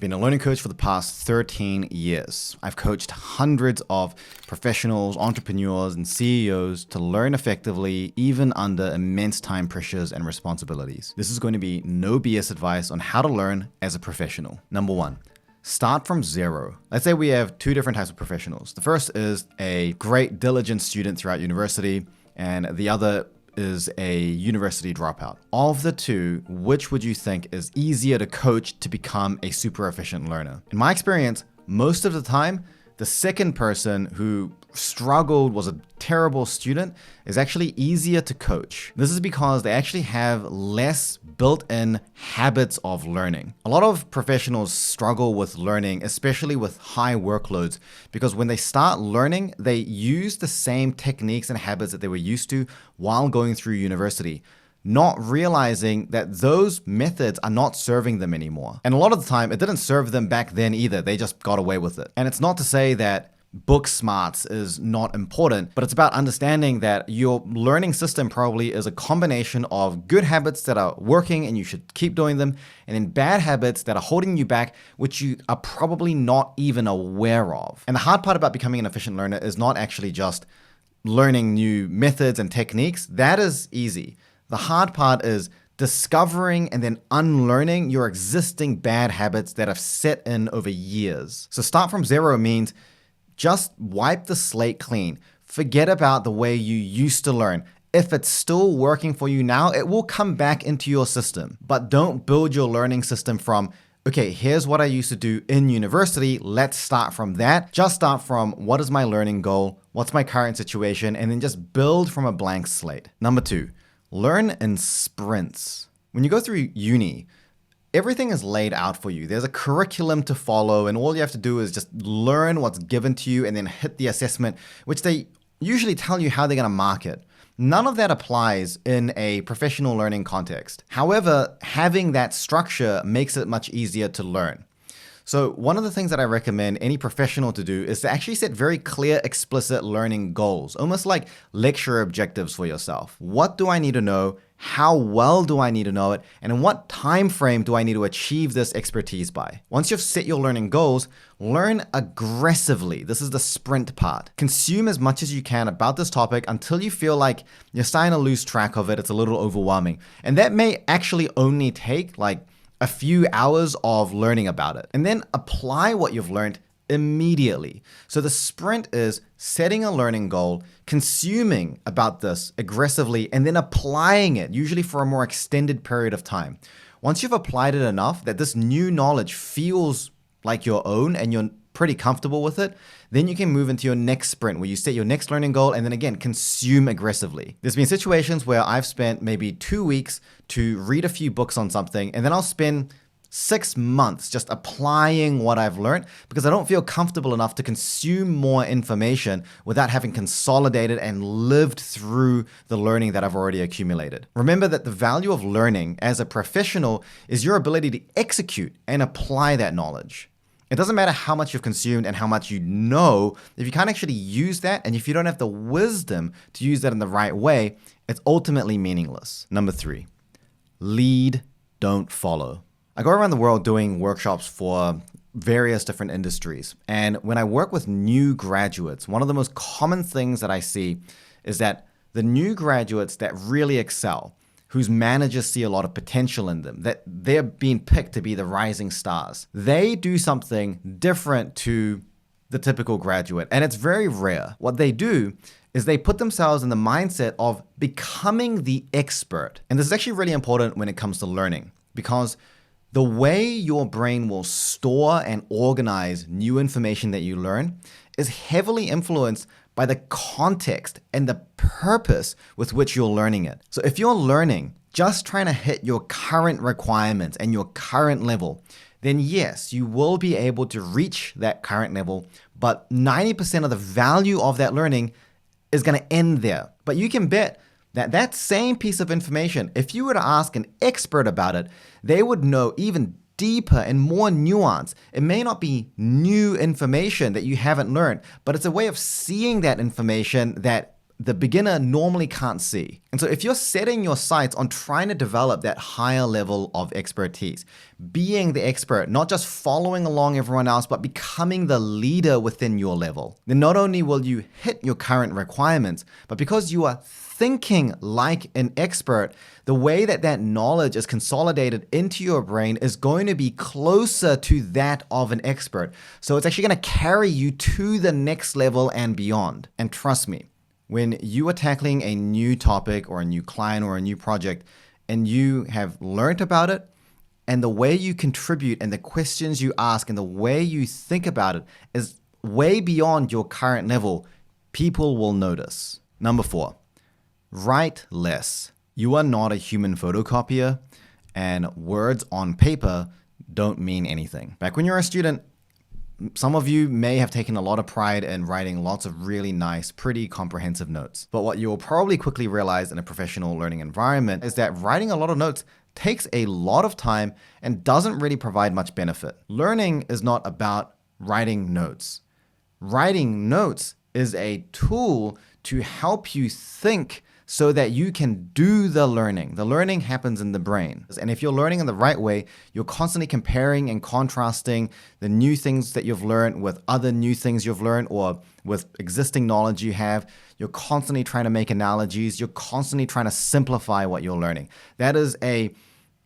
been a learning coach for the past 13 years. I've coached hundreds of professionals, entrepreneurs, and CEOs to learn effectively, even under immense time pressures and responsibilities. This is going to be no BS advice on how to learn as a professional. Number one, start from zero. Let's say we have two different types of professionals. The first is a great, diligent student throughout university, and the other is a university dropout. Of the two, which would you think is easier to coach to become a super efficient learner? In my experience, most of the time, the second person who struggled, was a terrible student, is actually easier to coach. This is because they actually have less built-in habits of learning. A lot of professionals struggle with learning, especially with high workloads, because when they start learning, they use the same techniques and habits that they were used to while going through university, not realizing that those methods are not serving them anymore. And a lot of the time, it didn't serve them back then either. They just got away with it. And it's not to say that book smarts is not important, but it's about understanding that your learning system probably is a combination of good habits that are working and you should keep doing them, and then bad habits that are holding you back, which you are probably not even aware of. And the hard part about becoming an efficient learner is not actually just learning new methods and techniques. That is easy. The hard part is discovering and then unlearning your existing bad habits that have set in over years. So start from zero means just wipe the slate clean. Forget about the way you used to learn. If it's still working for you now, it will come back into your system. But don't build your learning system from, okay, here's what I used to do in university. Let's start from that. Just start from what is my learning goal? What's my current situation? And then just build from a blank slate. Number two, learn in sprints. When you go through uni, everything is laid out for you. There's a curriculum to follow, and all you have to do is just learn what's given to you and then hit the assessment, which they usually tell you how they're going to mark it. None of that applies in a professional learning context. However, having that structure makes it much easier to learn. So one of the things that I recommend any professional to do is to actually set very clear, explicit learning goals, almost like lecture objectives for yourself. What do I need to know? How well do I need to know it? And in what time frame do I need to achieve this expertise by? Once you've set your learning goals, learn aggressively. This is the sprint part. Consume as much as you can about this topic until you feel like you're starting to lose track of it. It's a little overwhelming. And that may actually only take like a few hours of learning about it, and then apply what you've learned immediately. So the sprint is setting a learning goal, consuming about this aggressively, and then applying it, usually for a more extended period of time. Once you've applied it enough that this new knowledge feels like your own and you're pretty comfortable with it, then you can move into your next sprint where you set your next learning goal and then again, consume aggressively. There's been situations where I've spent maybe 2 weeks to read a few books on something, and then I'll spend 6 months just applying what I've learned because I don't feel comfortable enough to consume more information without having consolidated and lived through the learning that I've already accumulated. Remember that the value of learning as a professional is your ability to execute and apply that knowledge. It doesn't matter how much you've consumed and how much you know. If you can't actually use that, and if you don't have the wisdom to use that in the right way, it's ultimately meaningless. Number three, lead, don't follow. I go around the world doing workshops for various different industries. And when I work with new graduates, one of the most common things that I see is that the new graduates that really excel, whose managers see a lot of potential in them, that they're being picked to be the rising stars, they do something different to the typical graduate. And it's very rare. What they do is they put themselves in the mindset of becoming the expert. And this is actually really important when it comes to learning, because the way your brain will store and organize new information that you learn is heavily influenced by the context and the purpose with which you're learning it. So if you're learning just trying to hit your current requirements and your current level, then yes, you will be able to reach that current level, but 90% of the value of that learning is going to end there. But you can bet that that same piece of information, if you were to ask an expert about it, they would know even deeper and more nuance. It may not be new information that you haven't learned, but it's a way of seeing that information that the beginner normally can't see. And so if you're setting your sights on trying to develop that higher level of expertise, being the expert, not just following along everyone else, but becoming the leader within your level, then not only will you hit your current requirements, but because you are thinking like an expert, the way that that knowledge is consolidated into your brain is going to be closer to that of an expert. So it's actually going to carry you to the next level and beyond. And trust me, when you are tackling a new topic or a new client or a new project and you have learned about it, and the way you contribute and the questions you ask and the way you think about it is way beyond your current level, people will notice. Number 4, write less. You are not a human photocopier, and words on paper don't mean anything. Back when you're a student, some of you may have taken a lot of pride in writing lots of really nice, pretty comprehensive notes. But what you'll probably quickly realize in a professional learning environment is that writing a lot of notes takes a lot of time and doesn't really provide much benefit. Learning is not about writing notes. Writing notes is a tool to help you think so that you can do the learning. The learning happens in the brain. And if you're learning in the right way, you're constantly comparing and contrasting the new things that you've learned with other new things you've learned or with existing knowledge you have. You're constantly trying to make analogies. You're constantly trying to simplify what you're learning. That is a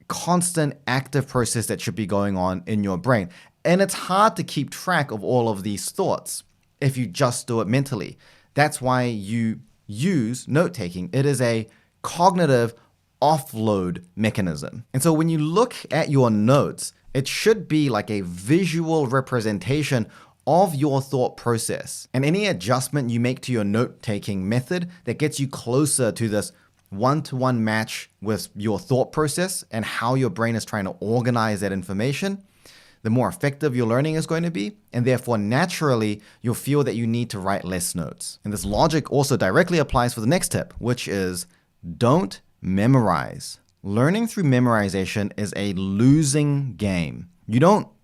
constant active process that should be going on in your brain. And it's hard to keep track of all of these thoughts if you just do it mentally. That's why you use note-taking. It is a cognitive offload mechanism. And so when you look at your notes, it should be like a visual representation of your thought process. And any adjustment you make to your note-taking method that gets you closer to this one-to-one match with your thought process and how your brain is trying to organize that information, the more effective your learning is going to be, and therefore naturally you'll feel that you need to write less notes. And this logic also directly applies for the next tip, which is don't memorize. Learning through memorization is a losing game.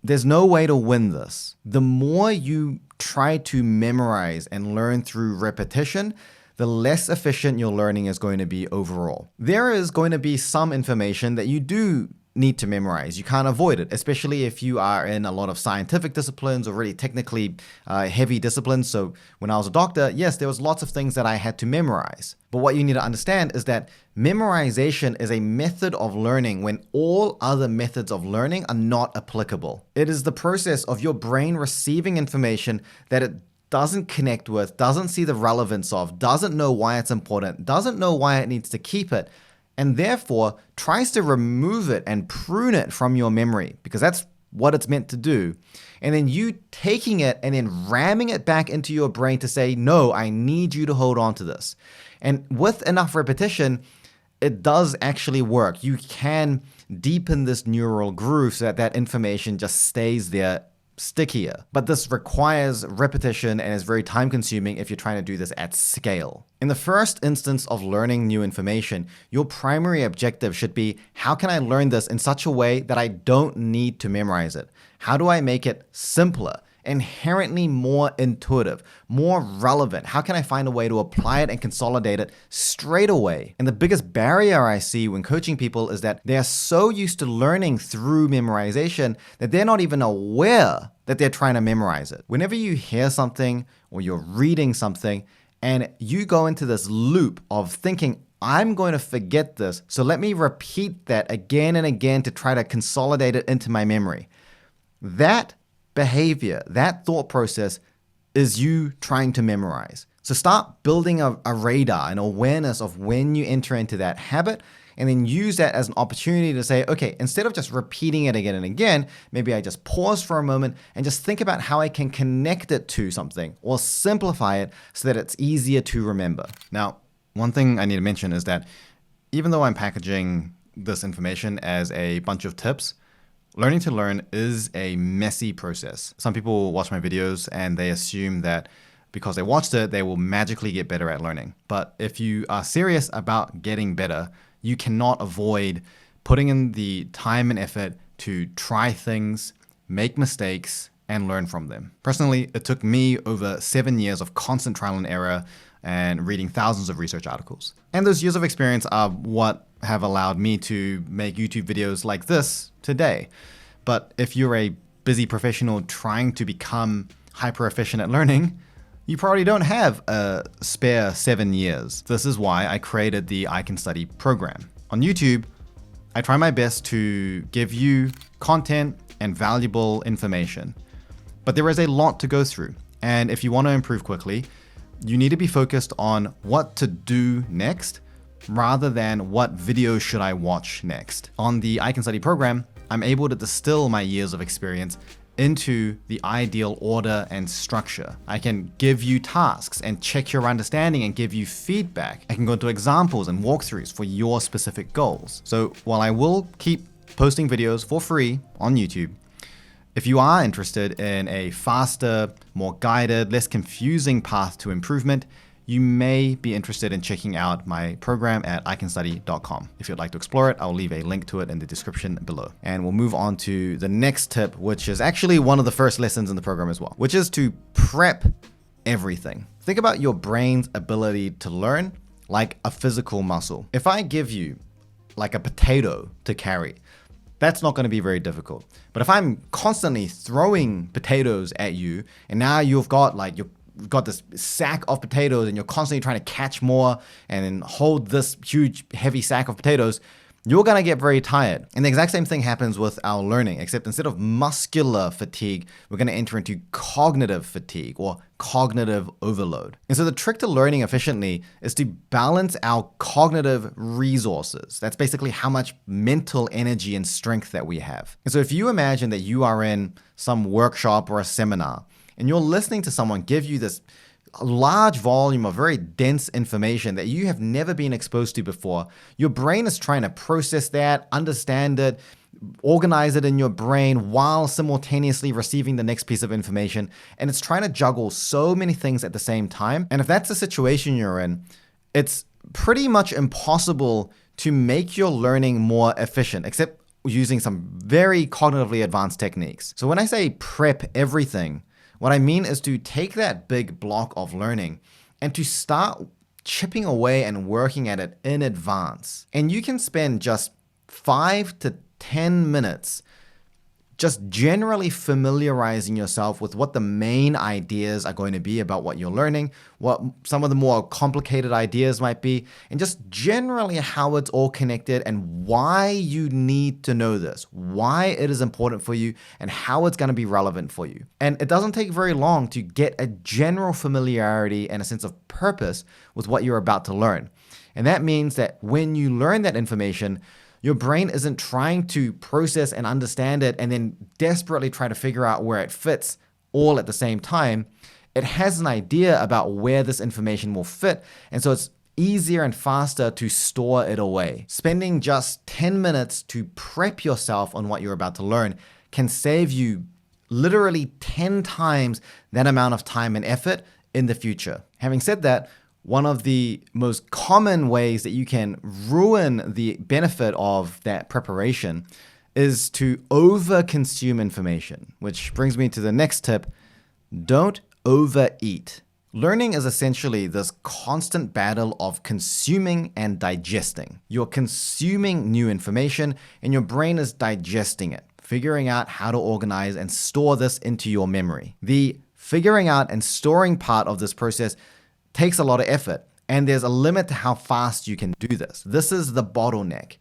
There's no way to win this. The more you try to memorize and learn through repetition, the less efficient your learning is going to be overall. There is going to be some information that you do need to memorize. You can't avoid it, especially if you are in a lot of scientific disciplines or really technically heavy disciplines. So when I was a doctor, yes, there was lots of things that I had to memorize. But what you need to understand is that memorization is a method of learning when all other methods of learning are not applicable. It is the process of your brain receiving information that it doesn't connect with, doesn't see the relevance of, doesn't know why it's important, doesn't know why it needs to keep it, and therefore tries to remove it and prune it from your memory because that's what it's meant to do. And then you taking it and then ramming it back into your brain to say, no, I need you to hold on to this. And with enough repetition, it does actually work. You can deepen this neural groove so that that information just stays there stickier. But this requires repetition and is very time consuming if you're trying to do this at scale. In the first instance of learning new information, your primary objective should be, how can I learn this in such a way that I don't need to memorize it? How do I make it simpler, inherently more intuitive, more relevant? How can I find a way to apply it and consolidate it straight away? And the biggest barrier I see when coaching people is that they are so used to learning through memorization that they're not even aware that they're trying to memorize it. Whenever you hear something or you're reading something and you go into this loop of thinking, I'm going to forget this, so let me repeat that again and again to try to consolidate it into my memory. That behavior, that thought process is you trying to memorize. So start building a radar, an awareness of when you enter into that habit, and then use that as an opportunity to say, okay, instead of just repeating it again and again, maybe I just pause for a moment and just think about how I can connect it to something or simplify it so that it's easier to remember. Now, one thing I need to mention is that even though I'm packaging this information as a bunch of tips, learning to learn is a messy process. Some people watch my videos and they assume that because they watched it, they will magically get better at learning. But if you are serious about getting better, you cannot avoid putting in the time and effort to try things, make mistakes, and learn from them. Personally, it took me over 7 years of constant trial and error and reading thousands of research articles. And those years of experience are what have allowed me to make YouTube videos like this today. But if you're a busy professional trying to become hyper efficient at learning, you probably don't have a spare 7 years. This is why I created the I Can Study program. On YouTube, I try my best to give you content and valuable information. But there is a lot to go through. And if you want to improve quickly, you need to be focused on what to do next rather than what video should I watch next. On the I Can Study program, I'm able to distill my years of experience into the ideal order and structure. I can give you tasks and check your understanding and give you feedback. I can go into examples and walkthroughs for your specific goals. So while I will keep posting videos for free on YouTube, if you are interested in a faster, more guided, less confusing path to improvement, you may be interested in checking out my program at icanstudy.com. If you'd like to explore it, I'll leave a link to it in the description below. And we'll move on to the next tip, which is actually one of the first lessons in the program as well, which is to prep everything. Think about your brain's ability to learn like a physical muscle. If I give you like a potato to carry, that's not going to be very difficult. But if I'm constantly throwing potatoes at you, and now you've got this sack of potatoes and you're constantly trying to catch more and then hold this huge, heavy sack of potatoes, you're going to get very tired. And the exact same thing happens with our learning, except instead of muscular fatigue, we're going to enter into cognitive fatigue or cognitive overload. And so the trick to learning efficiently is to balance our cognitive resources. That's basically how much mental energy and strength that we have. And so if you imagine that you are in some workshop or a seminar, and you're listening to someone give you this large volume of very dense information that you have never been exposed to before, your brain is trying to process that, understand it, organize it in your brain while simultaneously receiving the next piece of information. And it's trying to juggle so many things at the same time. And if that's the situation you're in, it's pretty much impossible to make your learning more efficient, except using some very cognitively advanced techniques. So when I say prep everything, what I mean is to take that big block of learning and to start chipping away and working at it in advance. And you can spend just 5 to 10 minutes just generally familiarizing yourself with what the main ideas are going to be about what you're learning, what some of the more complicated ideas might be, and just generally how it's all connected and why you need to know this, why it is important for you, and how it's going to be relevant for you. And it doesn't take very long to get a general familiarity and a sense of purpose with what you're about to learn. And that means that when you learn that information, your brain isn't trying to process and understand it and then desperately try to figure out where it fits all at the same time. It has an idea about where this information will fit, and so it's easier and faster to store it away. Spending just 10 minutes to prep yourself on what you're about to learn can save you literally 10 times that amount of time and effort in the future. Having said that, one of the most common ways that you can ruin the benefit of that preparation is to over-consume information, which brings me to the next tip: don't overeat. Learning is essentially this constant battle of consuming and digesting. You're consuming new information and your brain is digesting it, figuring out how to organize and store this into your memory. The figuring out and storing part of this process takes a lot of effort, and there's a limit to how fast you can do this. This is the bottleneck.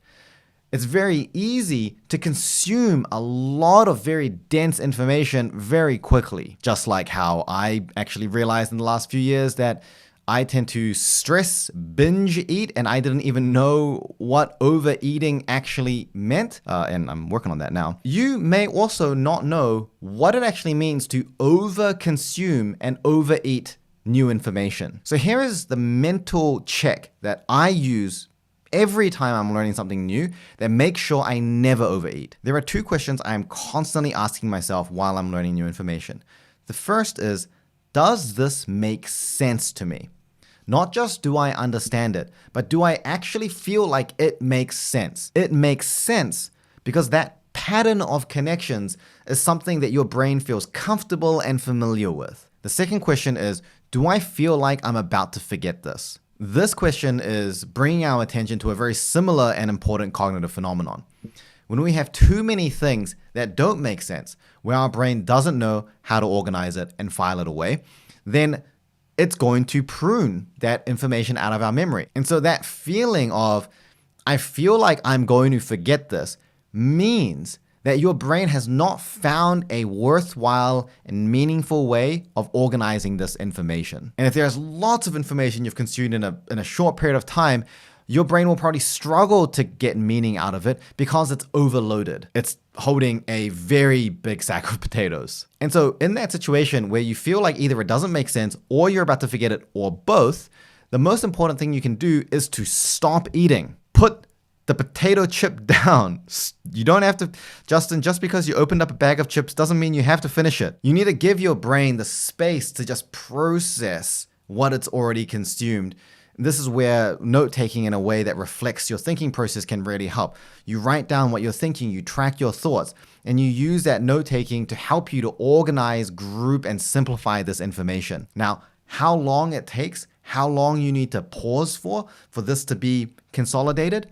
It's very easy to consume a lot of very dense information very quickly, just like how I actually realized in the last few years that I tend to stress binge eat, and I didn't even know what overeating actually meant, and I'm working on that now. You may also not know what it actually means to over-consume and overeat new information. So here is the mental check that I use every time I'm learning something new that makes sure I never overeat. There are 2 questions I am constantly asking myself while I'm learning new information. The first is, does this make sense to me? Not just do I understand it, but do I actually feel like it makes sense? It makes sense because that pattern of connections is something that your brain feels comfortable and familiar with. The second question is, do I feel like I'm about to forget this? This question is bringing our attention to a very similar and important cognitive phenomenon. When we have too many things that don't make sense, where our brain doesn't know how to organize it and file it away, then it's going to prune that information out of our memory. And so that feeling of, I feel like I'm going to forget this, means that your brain has not found a worthwhile and meaningful way of organizing this information. And if there's lots of information you've consumed in a short period of time, your brain will probably struggle to get meaning out of it because it's overloaded. It's holding a very big sack of potatoes. And so in that situation where you feel like either it doesn't make sense or you're about to forget it or both, the most important thing you can do is to stop eating. Put the potato chip down. You don't have to, Justin, just because you opened up a bag of chips doesn't mean you have to finish it. You need to give your brain the space to just process what it's already consumed. This is where note-taking in a way that reflects your thinking process can really help. You write down what you're thinking, you track your thoughts, and you use that note-taking to help you to organize, group, and simplify this information. Now, how long it takes, how long you need to pause for this to be consolidated,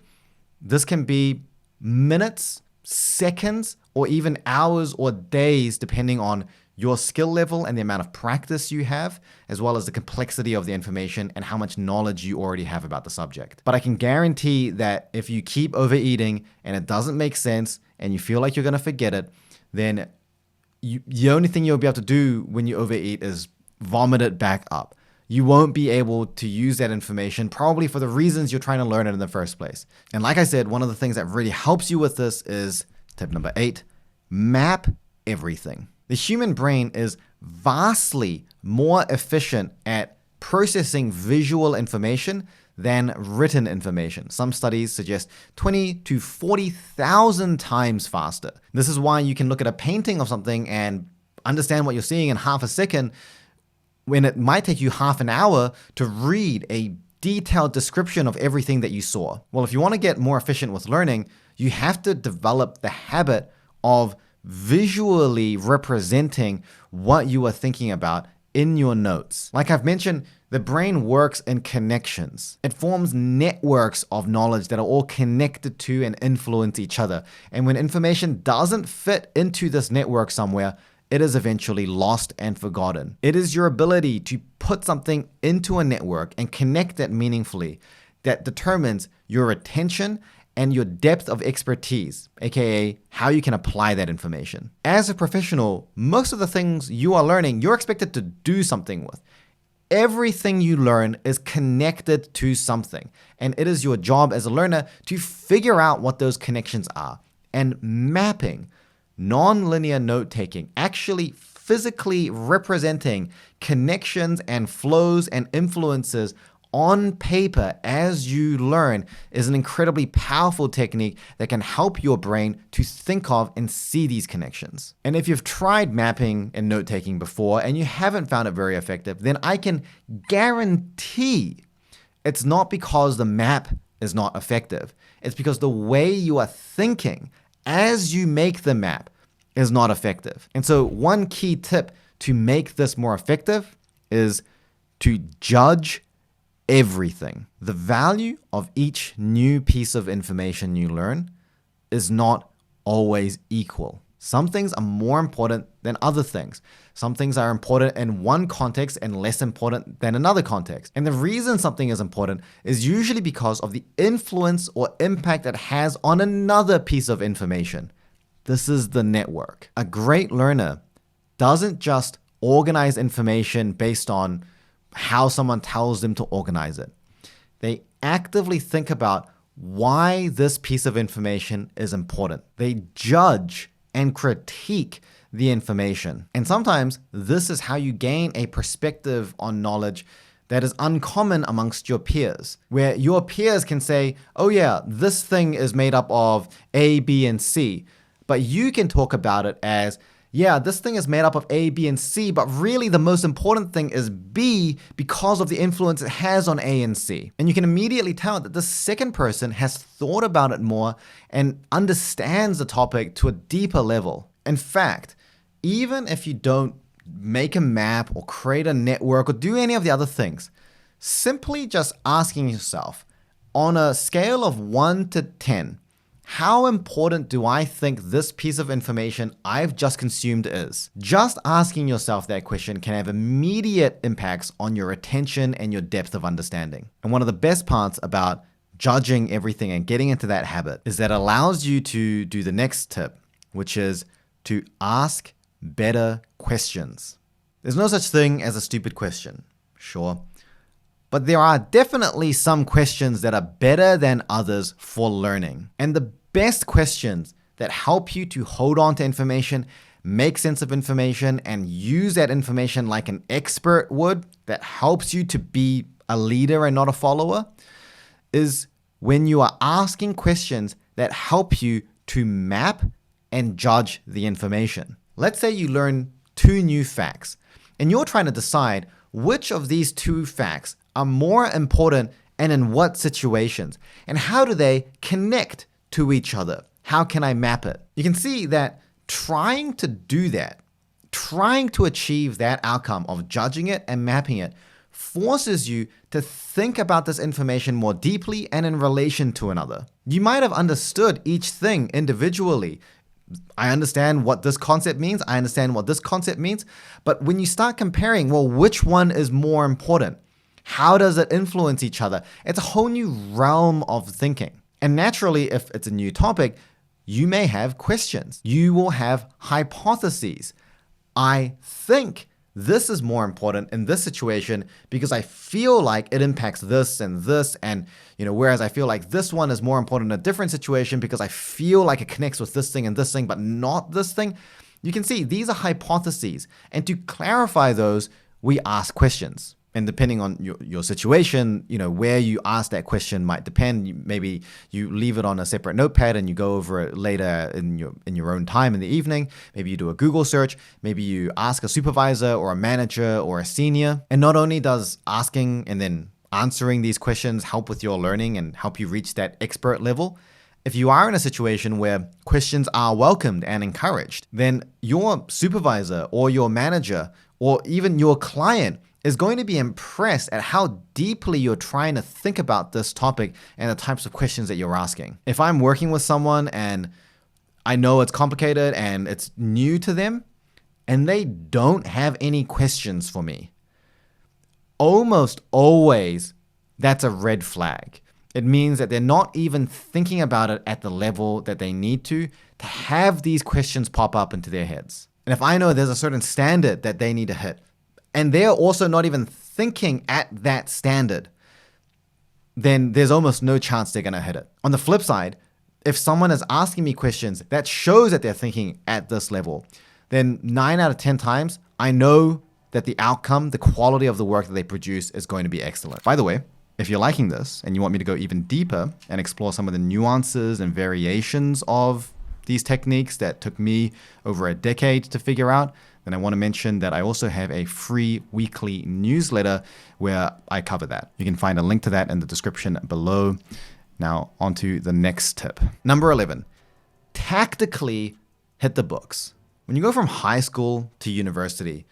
this can be minutes, seconds, or even hours or days, depending on your skill level and the amount of practice you have, as well as the complexity of the information and how much knowledge you already have about the subject. But I can guarantee that if you keep overeating and it doesn't make sense and you feel like you're going to forget it, then the only thing you'll be able to do when you overeat is vomit it back up. You won't be able to use that information probably for the reasons you're trying to learn it in the first place. And like I said, one of the things that really helps you with this is tip number 8, map everything. The human brain is vastly more efficient at processing visual information than written information. Some studies suggest 20 to 40,000 times faster. This is why you can look at a painting of something and understand what you're seeing in half a second, when it might take you half an hour to read a detailed description of everything that you saw. Well, if you want to get more efficient with learning, you have to develop the habit of visually representing what you are thinking about in your notes. Like I've mentioned, the brain works in connections. It forms networks of knowledge that are all connected to and influence each other. And when information doesn't fit into this network somewhere, it is eventually lost and forgotten. It is your ability to put something into a network and connect it meaningfully that determines your attention and your depth of expertise, aka how you can apply that information. As a professional, most of the things you are learning, you're expected to do something with. Everything you learn is connected to something, and it is your job as a learner to figure out what those connections are. And mapping, non-linear note-taking, actually physically representing connections and flows and influences on paper as you learn is an incredibly powerful technique that can help your brain to think of and see these connections. And if you've tried mapping and note-taking before and you haven't found it very effective, then I can guarantee it's not because the map is not effective. It's because the way you are thinking as you make the map is not effective. And so one key tip to make this more effective is to judge everything. The value of each new piece of information you learn is not always equal. Some things are more important than other things. Some things are important in one context and less important than another context. And the reason something is important is usually because of the influence or impact it has on another piece of information. This is the network. A great learner doesn't just organize information based on how someone tells them to organize it. They actively think about why this piece of information is important. They judge and critique the information. And sometimes this is how you gain a perspective on knowledge that is uncommon amongst your peers, where your peers can say, oh yeah, this thing is made up of A, B, and C, but you can talk about it as, yeah, this thing is made up of A, B, and C, but really the most important thing is B because of the influence it has on A and C. And you can immediately tell that the second person has thought about it more and understands the topic to a deeper level. In fact, even if you don't make a map or create a network or do any of the other things, simply just asking yourself, on a scale of 1 to 10, how important do I think this piece of information I've just consumed is? Just asking yourself that question can have immediate impacts on your attention and your depth of understanding. And one of the best parts about judging everything and getting into that habit is that it allows you to do the next tip, which is to ask better questions. There's no such thing as a stupid question, sure. But there are definitely some questions that are better than others for learning. And the best questions that help you to hold on to information, make sense of information, and use that information like an expert would, that helps you to be a leader and not a follower, is when you are asking questions that help you to map and judge the information. Let's say you learn 2 new facts, and you're trying to decide which of these 2 facts are more important and in what situations, and how do they connect to each other? How can I map it? You can see that trying to do that, trying to achieve that outcome of judging it and mapping it, forces you to think about this information more deeply and in relation to another. You might have understood each thing individually. I understand what this concept means. I understand what this concept means. But when you start comparing, well, which one is more important? How does it influence each other? It's a whole new realm of thinking. And naturally, if it's a new topic, you may have questions. You will have hypotheses. I think this is more important in this situation because I feel like it impacts this, and whereas I feel like this one is more important in a different situation because I feel like it connects with this thing and this thing, but not this thing. You can see these are hypotheses. And to clarify those, we ask questions. And depending on your situation, where you ask that question might depend. Maybe you leave it on a separate notepad and you go over it later in your own time in the evening. Maybe you do a Google search. Maybe you ask a supervisor or a manager or a senior. And not only does asking and then answering these questions help with your learning and help you reach that expert level, if you are in a situation where questions are welcomed and encouraged, then your supervisor or your manager or even your client is going to be impressed at how deeply you're trying to think about this topic and the types of questions that you're asking. If I'm working with someone and I know it's complicated and it's new to them, and they don't have any questions for me, almost always that's a red flag. It means that they're not even thinking about it at the level that they need to have these questions pop up into their heads. And if I know there's a certain standard that they need to hit, and they're also not even thinking at that standard, then there's almost no chance they're going to hit it. On the flip side, if someone is asking me questions that shows that they're thinking at this level, then 9 out of 10 times, I know that the outcome, the quality of the work that they produce is going to be excellent. By the way, if you're liking this and you want me to go even deeper and explore some of the nuances and variations of these techniques that took me over a decade to figure out, then I want to mention that I also have a free weekly newsletter where I cover that. You can find a link to that in the description below. Now, on to the next tip. Number 11, tactically hit the books. When you go from high school to university,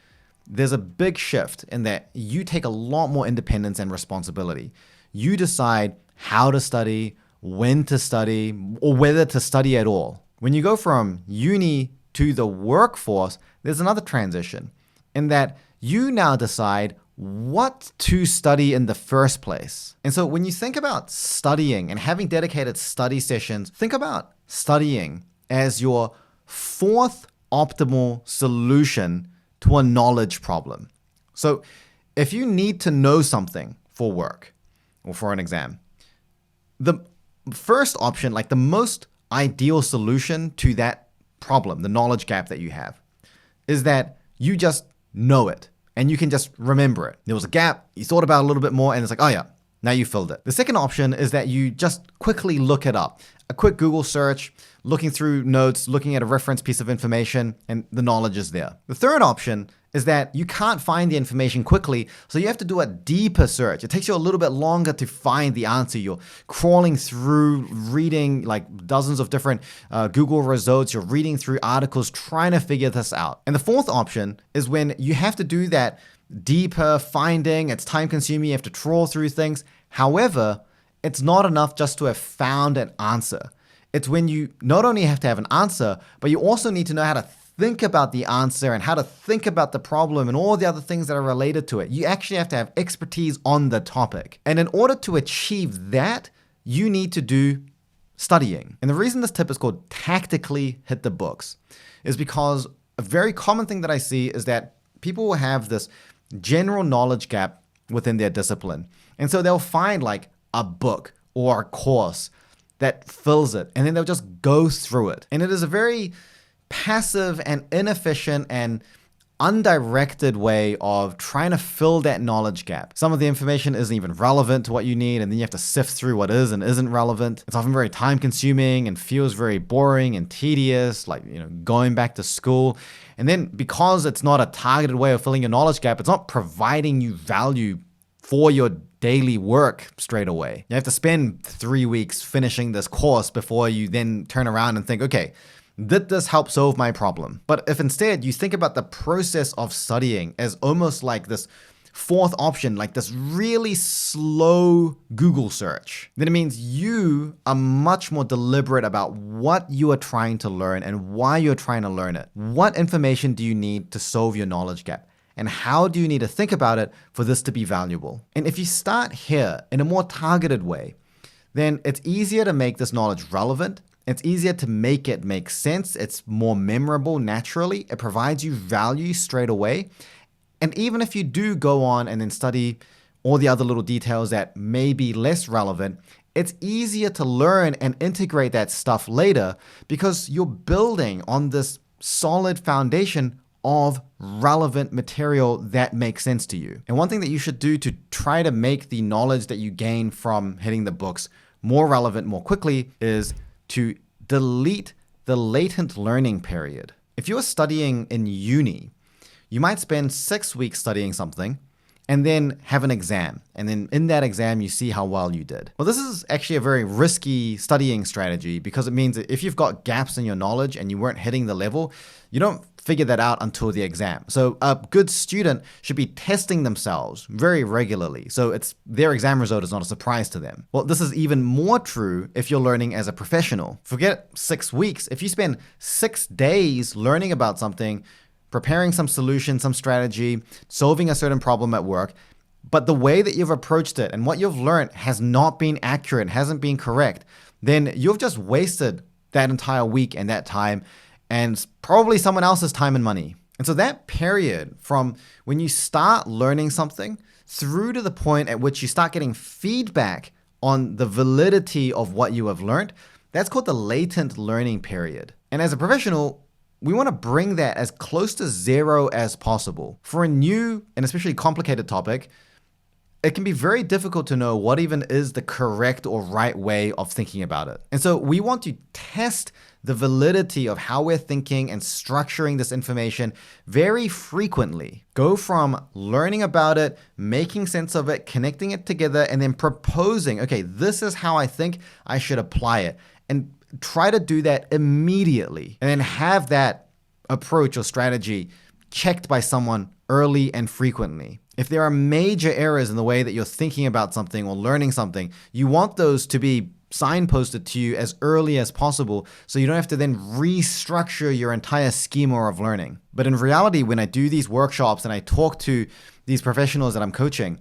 there's a big shift in that you take a lot more independence and responsibility. You decide how to study, when to study, or whether to study at all. When you go from uni to the workforce, there's another transition in that you now decide what to study in the first place. And so when you think about studying and having dedicated study sessions, think about studying as your 4th optimal solution to a knowledge problem. So if you need to know something for work or for an exam, the first option, like the most ideal solution to that problem, the knowledge gap that you have, is that you just know it and you can just remember it. There was a gap, you thought about it a little bit more, and it's like, oh yeah, Now you filled it. The second option is that you just quickly look it up. A quick Google search, looking through notes, looking at a reference piece of information, and the knowledge is there. The third option is that you can't find the information quickly, so you have to do a deeper search. It takes you a little bit longer to find the answer. You're crawling through, reading like dozens of different Google results. You're reading through articles, trying to figure this out. And the fourth option is when you have to do that deeper finding. It's time consuming. You have to trawl through things. However, it's not enough just to have found an answer. It's when you not only have to have an answer, but you also need to know how to think about the answer and how to think about the problem and all the other things that are related to it. You actually have to have expertise on the topic. And in order to achieve that, you need to do studying. And the reason this tip is called tactically hit the books is because a very common thing that I see is that people will have this general knowledge gap within their discipline. And so they'll find like a book or a course that fills it, and then they'll just go through it. And it is a very passive and inefficient and undirected way of trying to fill that knowledge gap. Some of the information isn't even relevant to what you need, and then you have to sift through what is and isn't relevant. It's often very time consuming and feels very boring and tedious, like, going back to school. And then because it's not a targeted way of filling your knowledge gap, it's not providing you value for your daily work straight away. You have to spend 3 weeks finishing this course before you then turn around and think, okay, did this help solve my problem? But if instead you think about the process of studying as almost like this fourth option, like this really slow Google search, then it means you are much more deliberate about what you are trying to learn and why you're trying to learn it. What information do you need to solve your knowledge gap? And how do you need to think about it for this to be valuable? And if you start here in a more targeted way, then it's easier to make this knowledge relevant. It's easier to make it make sense. It's more memorable naturally. It provides you value straight away. And even if you do go on and then study all the other little details that may be less relevant, it's easier to learn and integrate that stuff later because you're building on this solid foundation of relevant material that makes sense to you. And one thing that you should do to try to make the knowledge that you gain from hitting the books more relevant more quickly is to delete the latent learning period. If you're studying in uni, you might spend 6 weeks studying something and then have an exam. And then in that exam, you see how well you did. Well, this is actually a very risky studying strategy because it means that if you've got gaps in your knowledge and you weren't hitting the level, you don't figure that out until the exam. So a good student should be testing themselves very regularly. So their exam result is not a surprise to them. Well, this is even more true if you're learning as a professional. Forget 6 weeks. If you spend 6 days learning about something, preparing some solution, some strategy, solving a certain problem at work, but the way that you've approached it and what you've learned has not been accurate, hasn't been correct, then you've just wasted that entire week and that time and probably someone else's time and money. And so that period from when you start learning something through to the point at which you start getting feedback on the validity of what you have learned, that's called the latent learning period. And as a professional, we want to bring that as close to zero as possible. For a new and especially complicated topic, it can be very difficult to know what even is the correct or right way of thinking about it. And so we want to test the validity of how we're thinking and structuring this information very frequently. Go from learning about it, making sense of it, connecting it together, and then proposing, okay, this is how I think I should apply it. And try to do that immediately. And then have that approach or strategy checked by someone early and frequently. If there are major errors in the way that you're thinking about something or learning something, you want those to be signposted to you as early as possible so you don't have to then restructure your entire schema of learning. But in reality, when I do these workshops and I talk to these professionals that I'm coaching,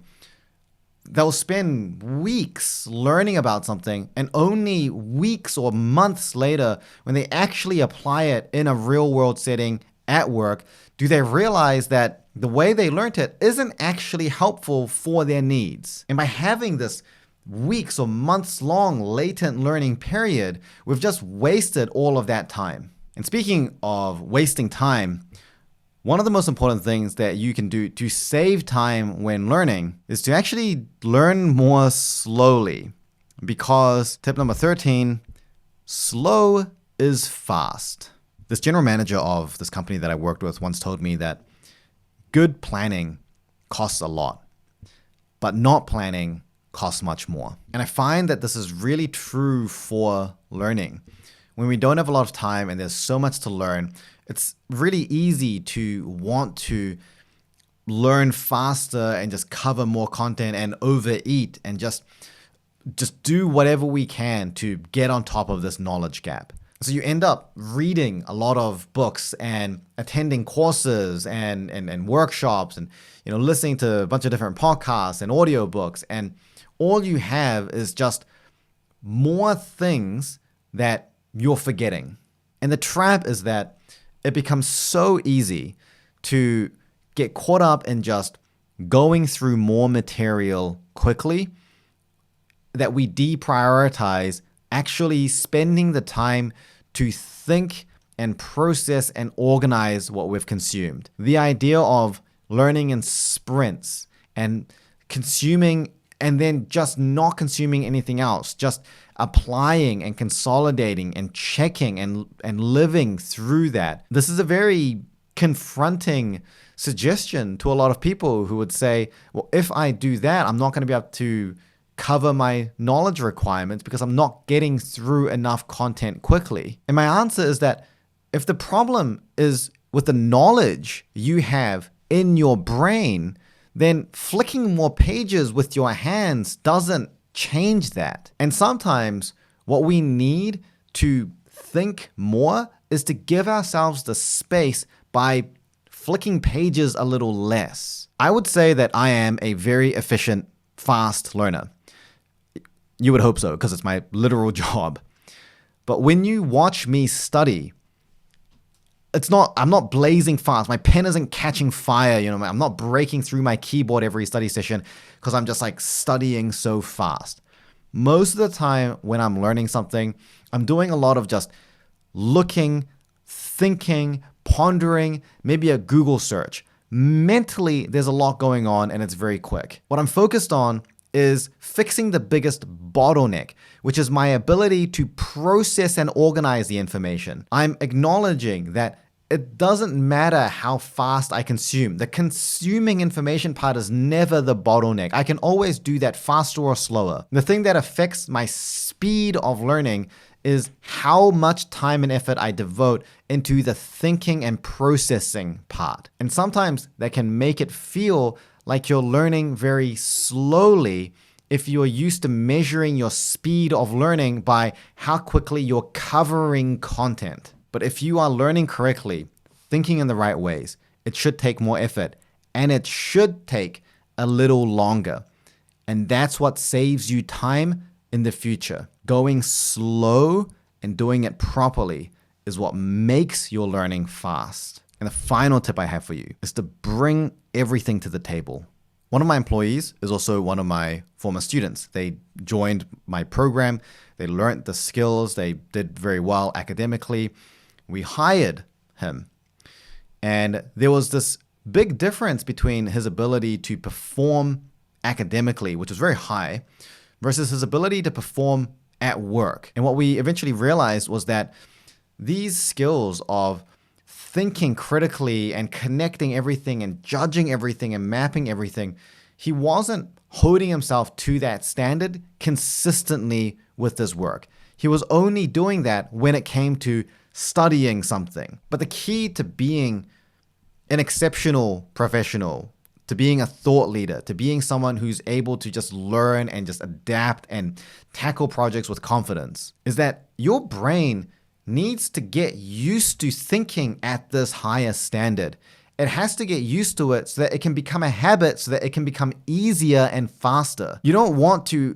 they'll spend weeks learning about something, and only weeks or months later, when they actually apply it in a real world setting at work, do they realize that the way they learned it isn't actually helpful for their needs. And by having this weeks or months long latent learning period, we've just wasted all of that time. And speaking of wasting time, One of the most important things that you can do to save time when learning is to actually learn more slowly. Because tip number 13, slow is fast. This general manager of this company that I worked with once told me that good planning costs a lot, but not planning costs much more. And I find that this is really true for learning. When we don't have a lot of time and there's so much to learn, it's really easy to want to learn faster and just cover more content and overeat and just do whatever we can to get on top of this knowledge gap. So you end up reading a lot of books and attending courses and workshops and listening to a bunch of different podcasts and audiobooks, and all you have is just more things that you're forgetting. And the trap is that it becomes so easy to get caught up in just going through more material quickly that we deprioritize actually spending the time to think and process and organize what we've consumed. The idea of learning in sprints and consuming and then just not consuming anything else, just applying and consolidating and checking and living through that. This is a very confronting suggestion to a lot of people who would say, well, if I do that, I'm not going to be able to cover my knowledge requirements because I'm not getting through enough content quickly. And my answer is that if the problem is with the knowledge you have in your brain, then flicking more pages with your hands doesn't change that. And sometimes what we need to think more is to give ourselves the space by flicking pages a little less. I would say that I am a very efficient, fast learner. You would hope so, because it's my literal job. But when you watch me study, I'm not blazing fast. My pen isn't catching fire. I'm not breaking through my keyboard every study session because I'm just like studying so fast. Most of the time when I'm learning something, I'm doing a lot of just looking, thinking, pondering, maybe a Google search. Mentally, there's a lot going on and it's very quick. What I'm focused on is fixing the biggest bottleneck, which is my ability to process and organize the information. I'm acknowledging that it doesn't matter how fast I consume. The consuming information part is never the bottleneck. I can always do that faster or slower. The thing that affects my speed of learning is how much time and effort I devote into the thinking and processing part. And sometimes that can make it feel like you're learning very slowly if you're used to measuring your speed of learning by how quickly you're covering content. But if you are learning correctly, thinking in the right ways, it should take more effort and it should take a little longer. And that's what saves you time in the future. Going slow and doing it properly is what makes your learning fast. And the final tip I have for you is to bring everything to the table. One of my employees is also one of my former students. They joined my program. They learned the skills. They did very well academically. We hired him. And there was this big difference between his ability to perform academically, which was very high, versus his ability to perform at work. And what we eventually realized was that these skills of thinking critically and connecting everything and judging everything and mapping everything, he wasn't holding himself to that standard consistently with his work. He was only doing that when it came to studying something. But the key to being an exceptional professional, to being a thought leader, to being someone who's able to just learn and just adapt and tackle projects with confidence, is that your brain needs to get used to thinking at this higher standard. It has to get used to it so that it can become a habit, so that it can become easier and faster. You don't want to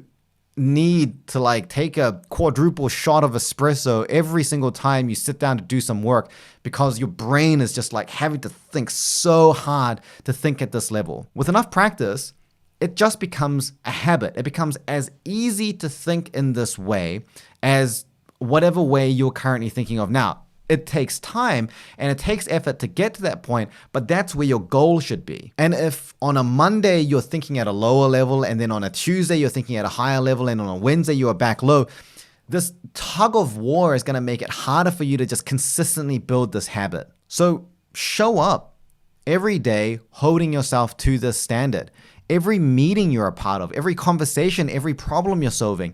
need to take a quadruple shot of espresso every single time you sit down to do some work because your brain is just having to think so hard to think at this level. With enough practice, it just becomes a habit. It becomes as easy to think in this way as whatever way you're currently thinking of now. It takes time and it takes effort to get to that point, but that's where your goal should be. And if on a Monday you're thinking at a lower level, and then on a Tuesday you're thinking at a higher level, and on a Wednesday you are back low, this tug of war is going to make it harder for you to just consistently build this habit. So show up every day holding yourself to this standard. Every meeting you're a part of, every conversation, every problem you're solving,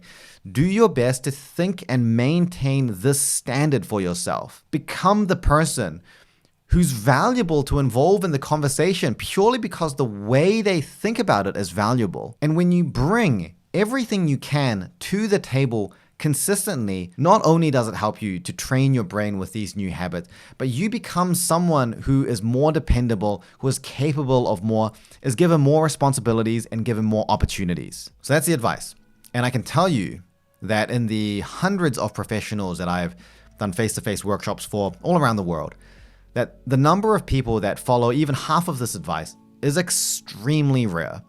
do your best to think and maintain this standard for yourself. Become the person who's valuable to involve in the conversation purely because the way they think about it is valuable. And when you bring everything you can to the table consistently, not only does it help you to train your brain with these new habits, but you become someone who is more dependable, who is capable of more, is given more responsibilities and given more opportunities. So that's the advice. And I can tell you that in the hundreds of professionals that I've done face-to-face workshops for all around the world, that the number of people that follow even half of this advice is extremely rare.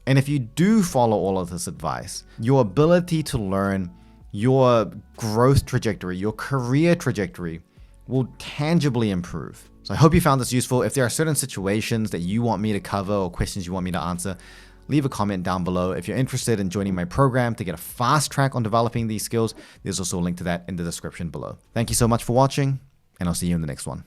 And if you do follow all of this advice, your ability to learn, your growth trajectory, your career trajectory will tangibly improve. So I hope you found this useful. If there are certain situations that you want me to cover or questions you want me to answer, leave a comment down below. If you're interested in joining my program to get a fast track on developing these skills, there's also a link to that in the description below. Thank you so much for watching, and I'll see you in the next one.